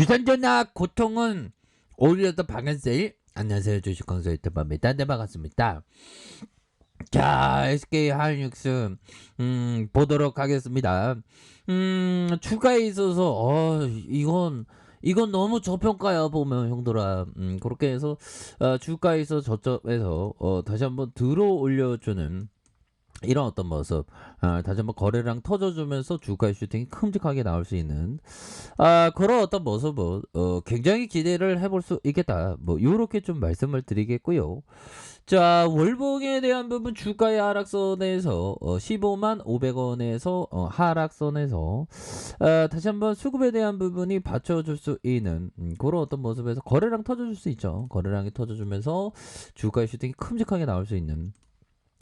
주선전화 고통은 오히려 더 방한세일. 안녕하세요, 주식광수 유튜버입니다. 네, 반갑습니다. 자, SK 하이닉스 보도록 하겠습니다. 주가에 있어서 이건 너무 저평가야 보면 형들아. 그렇게 해서 주가에 있어 저점에서 다시 한번 들어 올려주는 이런 어떤 모습, 다시 한번 거래량 터져주면서 주가의 슈팅이 큼직하게 나올 수 있는 그런 어떤 모습은 굉장히 기대를 해볼 수 있겠다. 뭐 요렇게 좀 말씀을 드리겠고요. 자, 월봉에 대한 부분 주가의 하락선에서 15만 500원에서 하락선에서 다시 한번 수급에 대한 부분이 받쳐줄 수 있는 그런 어떤 모습에서 거래량 터져줄 수 있죠. 거래량이 터져주면서 주가의 슈팅이 큼직하게 나올 수 있는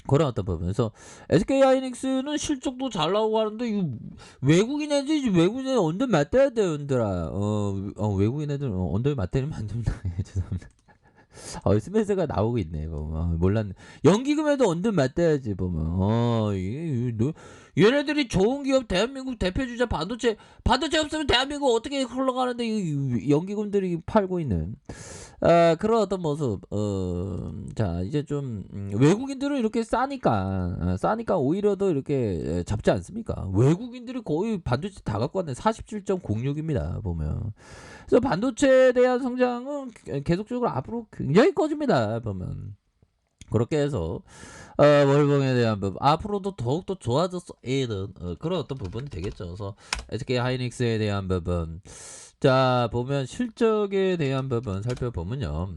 그런 어떤 부분에서 SK 하이닉스는 실적도 잘 나오고 하는데 이거 외국인 애들이 외국인 애들 언제 맞대야 돼요, 얘들아. 외국인 애들 언제 맞대면 안 됩니다. 죄송합니다. 스매스가 나오고 있네. 보면. 몰랐네. 연기금에도 언제 맞대야지 보면. 얘네들이 좋은 기업 대한민국 대표주자 반도체 없으면 대한민국 어떻게 흘러가는데 이 연기금들이 팔고 있는 그런 어떤 모습. 자, 이제 좀 외국인들은 이렇게 싸니까 오히려 더 이렇게 잡지 않습니까? 외국인들이 거의 반도체 다 갖고 왔네. 47.06입니다. 보면. 그래서 반도체에 대한 성장은 계속적으로 앞으로 굉장히 커집니다. 보면. 그렇게 해서 월봉에 대한 부분 앞으로도 더욱더 좋아졌어 이런 그런 어떤 부분이 되겠죠. 그래서 SK 하이닉스에 대한 부분, 자 보면 실적에 대한 부분 살펴보면요.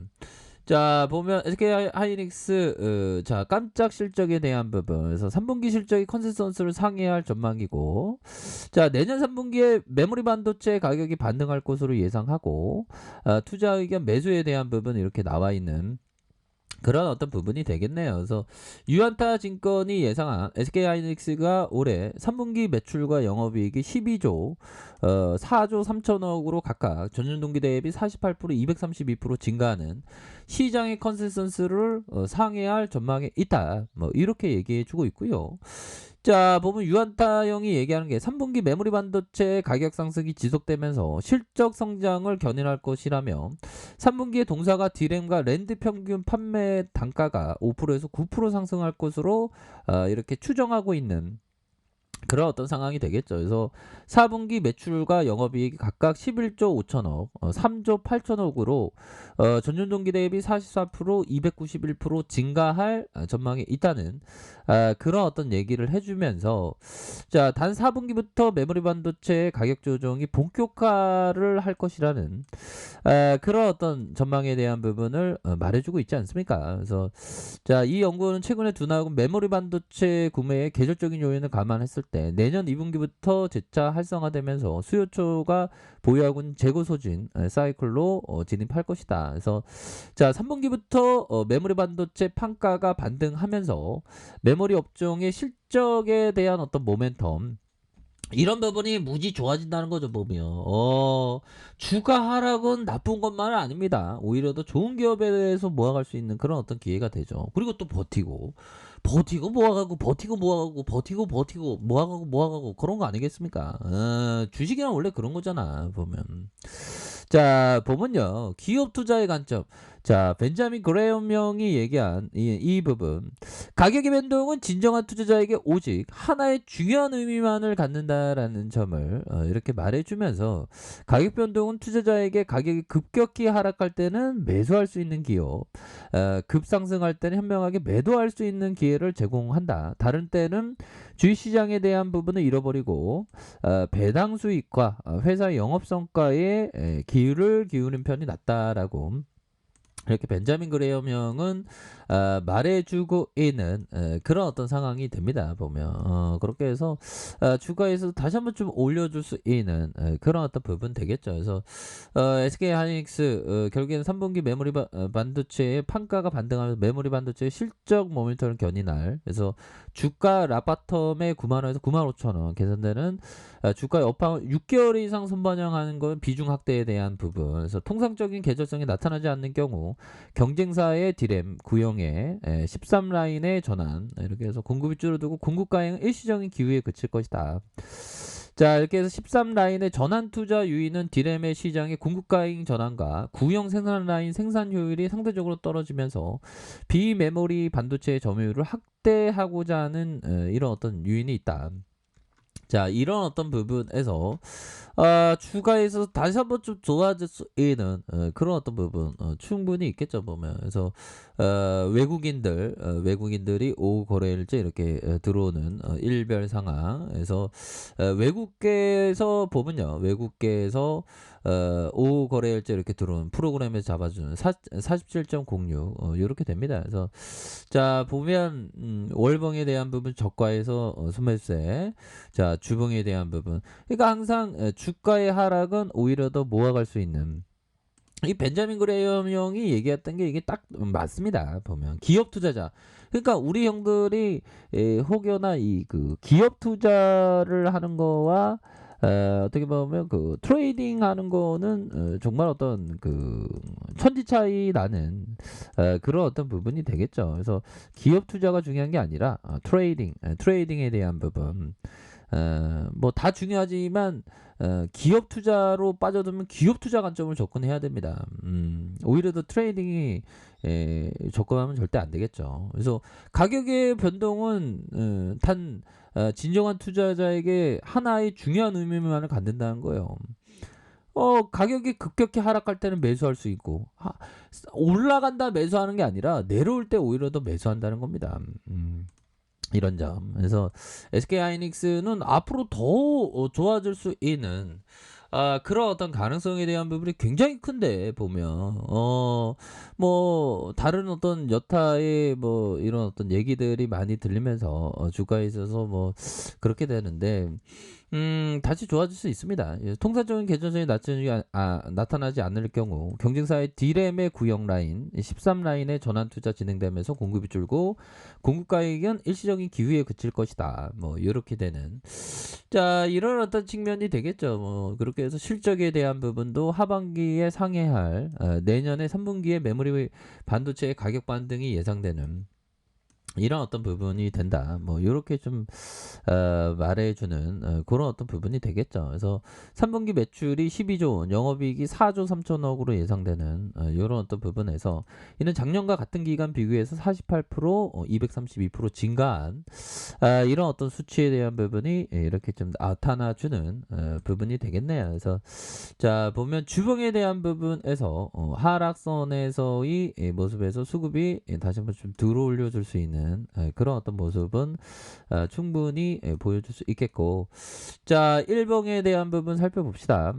자 보면 SK 하이닉스 자 깜짝 실적에 대한 부분에서 3분기 실적이 컨센서스를 상회할 전망이고, 자 내년 3분기에 메모리 반도체 가격이 반등할 것으로 예상하고, 투자 의견 매수에 대한 부분 이렇게 나와 있는 그런 어떤 부분이 되겠네요. 그래서 유안타 증권이 예상한 SK 하이닉스가 올해 3분기 매출과 영업이익이 12조 4조 3천억으로 각각 전년 동기 대비 48% 232% 증가하는 시장의 컨센서스를 상회할 전망에 있다. 뭐 이렇게 얘기해 주고 있고요. 자 보면 유한타 형이 얘기하는 게 3분기 메모리 반도체 가격 상승이 지속되면서 실적 성장을 견인할 것이라며 3분기에 동사가 D램과 랜드 평균 판매 단가가 5%에서 9% 상승할 것으로 이렇게 추정하고 있는 그런 어떤 상황이 되겠죠. 그래서 4분기 매출과 영업이익이 각각 11조 5천억, 3조 8천억으로 전년 동기 대비 44%, 291% 증가할 전망이 있다는 그런 어떤 얘기를 해주면서, 자, 단 4분기부터 메모리 반도체 가격 조정이 본격화를 할 것이라는 그런 어떤 전망에 대한 부분을 말해주고 있지 않습니까? 그래서 자, 이 연구는 최근에 둔화하고 메모리 반도체 구매의 계절적인 요인을 감안했을 때 내년 2분기부터 재차 활성화되면서 수요처가 보유하고 있는 재고 소진 사이클로 진입할 것이다. 그래서 자, 3분기부터 메모리 반도체 판가가 반등하면서 메모리 업종의 실적에 대한 어떤 모멘텀, 이런 부분이 무지 좋아진다는 거죠, 보면. 주가 하락은 나쁜 것만은 아닙니다. 오히려 더 좋은 기업에 대해서 모아갈 수 있는 그런 어떤 기회가 되죠. 그리고 또 버티고 모아가고 버티고 모아가고 버티고 모아가고 그런 거 아니겠습니까? 주식이란 원래 그런 거잖아, 보면. 자 보면요, 기업 투자의 관점. 자 벤자민 그레엄 형이 얘기한 이 부분, 가격의 변동은 진정한 투자자에게 오직 하나의 중요한 의미만을 갖는다라는 점을 이렇게 말해주면서, 가격 변동은 투자자에게 가격이 급격히 하락할 때는 매수할 수 있는 기업, 급상승할 때는 현명하게 매도할 수 있는 기회를 제공한다. 다른 때는 주식시장에 대한 부분을 잃어버리고 배당 수익과 회사 영업성과에 기울을 기울인 편이 낫다라고 이렇게 벤자민 그레엄 형은 말해주고 있는 그런 어떤 상황이 됩니다. 보면 그렇게 해서 주가에서 다시 한번 좀 올려줄 수 있는 그런 어떤 부분 되겠죠. 그래서 SK 하이닉스 결국에는 3분기 메모리 반도체의 판가가 반등하면서 메모리 반도체의 실적 모멘텀을 견인할, 그래서 주가 라바텀에 9만원에서 9만 5천원 계산되는 주가의 업황을 6개월 이상 선반영하는 건 비중 확대에 대한 부분. 그래서 통상적인 계절성이 나타나지 않는 경우 경쟁사의 디램 구형에 13라인의 전환, 이렇게 해서 공급이 줄어들고 공급 가행은 일시적인 기후에 그칠 것이다. 자, 이렇게 해서 13 라인의 전환 투자 유인은 D램의 시장의 공급 과잉 전환과 구형 생산 라인 생산 효율이 상대적으로 떨어지면서 비메모리 반도체의 점유율을 확대하고자 하는 이런 어떤 유인이 있다. 자, 이런 어떤 부분에서 추가해서 다시 한번 좀 좋아질 수 있는 그런 어떤 부분 충분히 있겠죠 보면. 그래서 외국인들이 오후 거래일째 이렇게 들어오는 일별 상황에서 외국계에서 보면요, 외국계에서 오후 거래일째 이렇게 들어오는 프로그램에서 잡아주는 47.06 이렇게 됩니다. 그래서 자, 보면 월봉에 대한 부분 저가에서 소매세, 자, 주봉에 대한 부분. 그러니까 항상 주가의 하락은 오히려 더 모아갈 수 있는, 이 벤자민 그레이엄 형이 얘기했던 게 이게 딱 맞습니다. 보면 기업 투자자. 그러니까 우리 형들이 혹여나 이 그 기업 투자를 하는 거와 어떻게 보면 그 트레이딩 하는 거는 정말 어떤 그 천지 차이 나는 그런 어떤 부분이 되겠죠. 그래서 기업 투자가 중요한 게 아니라 트레이딩에 대한 부분. 뭐 다 중요하지만 기업 투자로 빠져들면 기업 투자 관점을 접근해야 됩니다. 오히려 더 트레이딩이 접근하면 절대 안 되겠죠. 그래서 가격의 변동은 진정한 투자자에게 하나의 중요한 의미만을 갖는다는 거예요. 가격이 급격히 하락할 때는 매수할 수 있고, 올라간다 매수하는 게 아니라 내려올 때 오히려 더 매수한다는 겁니다. 이런 점. 그래서 SK 하이닉스는 앞으로 더 좋아질 수 있는 그런 어떤 가능성에 대한 부분이 굉장히 큰데 보면 뭐 다른 어떤 여타의 뭐 이런 어떤 얘기들이 많이 들리면서 주가에 있어서 뭐 그렇게 되는데 다시 좋아질 수 있습니다. 통상적인 개선성이 나타나지 않을 경우 경쟁사의 D램의 구형 라인 13 라인의 전환 투자 진행되면서 공급이 줄고 공급 가격은 일시적인 기회에 그칠 것이다. 뭐 이렇게 되는, 자, 이런 어떤 측면이 되겠죠. 뭐 그렇게 해서 실적에 대한 부분도 하반기에 상회할 내년에 3분기에 메모리 반도체의 가격 반등이 예상되는 이런 어떤 부분이 된다. 뭐 이렇게 좀 말해주는 그런 어떤 부분이 되겠죠. 그래서 3분기 매출이 12조 원, 영업이익이 4조 3천억으로 예상되는 이런 어떤 부분에서 이는 작년과 같은 기간 비교해서 48%, 232% 증가한 이런 어떤 수치에 대한 부분이 이렇게 좀 나타나주는 부분이 되겠네요. 그래서 자, 보면 주봉에 대한 부분에서 하락선에서의 모습에서 수급이 다시 한번 좀 들어올려 줄 수 있는 그런 어떤 모습은 충분히 보여줄 수 있겠고, 자, 일봉에 대한 부분 살펴봅시다.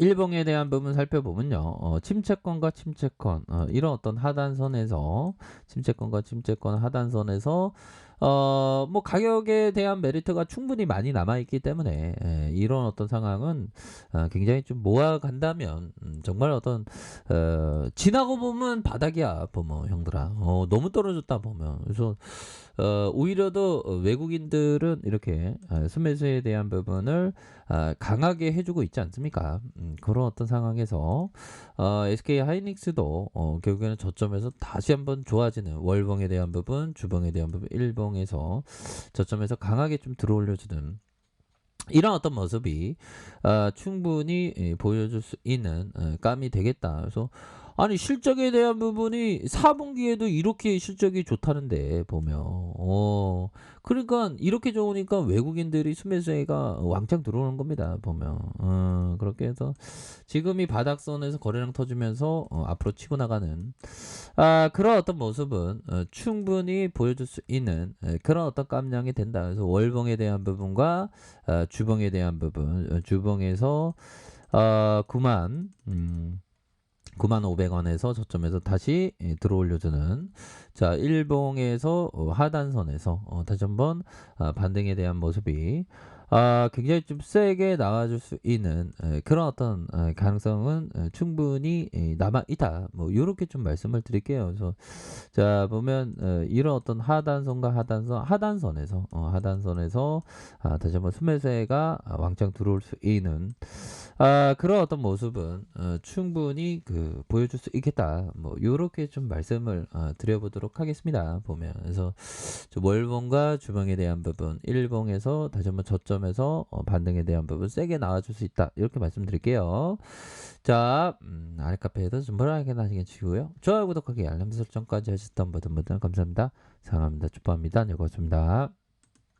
일봉에 대한 부분 살펴보면요, 침체권과 침체권 이런 어떤 하단선에서 침체권 하단선에서 뭐 가격에 대한 메리트가 충분히 많이 남아있기 때문에 이런 어떤 상황은 굉장히 좀 모아간다면 정말 어떤 지나고 보면 바닥이야 보면 형들아. 너무 떨어졌다 보면. 그래서 오히려 더 외국인들은 이렇게 순매수에 대한 부분을 강하게 해주고 있지 않습니까? 그런 어떤 상황에서 SK 하이닉스도 결국에는 저점에서 다시 한번 좋아지는 월봉에 대한 부분, 주봉에 대한 부분, 일봉에서 저점에서 강하게 좀 들어올려주는 이런 어떤 모습이 충분히 보여줄 수 있는 감이 되겠다. 그래서 아니 실적에 대한 부분이 4분기에도 이렇게 실적이 좋다는데 보면 그러니까 이렇게 좋으니까 외국인들이 순매수가 왕창 들어오는 겁니다 보면. 그렇게 해서 지금이 바닥선에서 거래량 터지면서 앞으로 치고 나가는 그런 어떤 모습은 충분히 보여줄 수 있는 그런 어떤 깜냥이 된다. 그래서 월봉에 대한 부분과 주봉에 대한 부분, 주봉에서 9만 500원에서 저점에서 다시 들어올려주는, 자, 일봉에서 하단선에서 다시 한번 반등에 대한 모습이 굉장히 좀 세게 나와줄 수 있는 그런 어떤 가능성은 충분히 남아있다. 뭐 이렇게 좀 말씀을 드릴게요. 그래서 자, 보면 이런 어떤 하단선과 하단선에서 다시 한번 순매수가 왕창 들어올 수 있는 그런 어떤 모습은 충분히 보여줄 수 있겠다. 뭐 요렇게 좀 말씀을 드려보도록 하겠습니다. 보면 그래서 좀 월봉과 주봉에 대한 부분, 일봉에서 다시 한번 저점에서 반등에 대한 부분 세게 나와줄 수 있다. 이렇게 말씀드릴게요. 자, 아래 카페에도 좀 편하게 나시게 주시고요. 좋아요, 구독하기, 알람 설정까지 하셨던 모든 분들 감사합니다. 사랑합니다. 축복합니다. 네, 고맙습니다.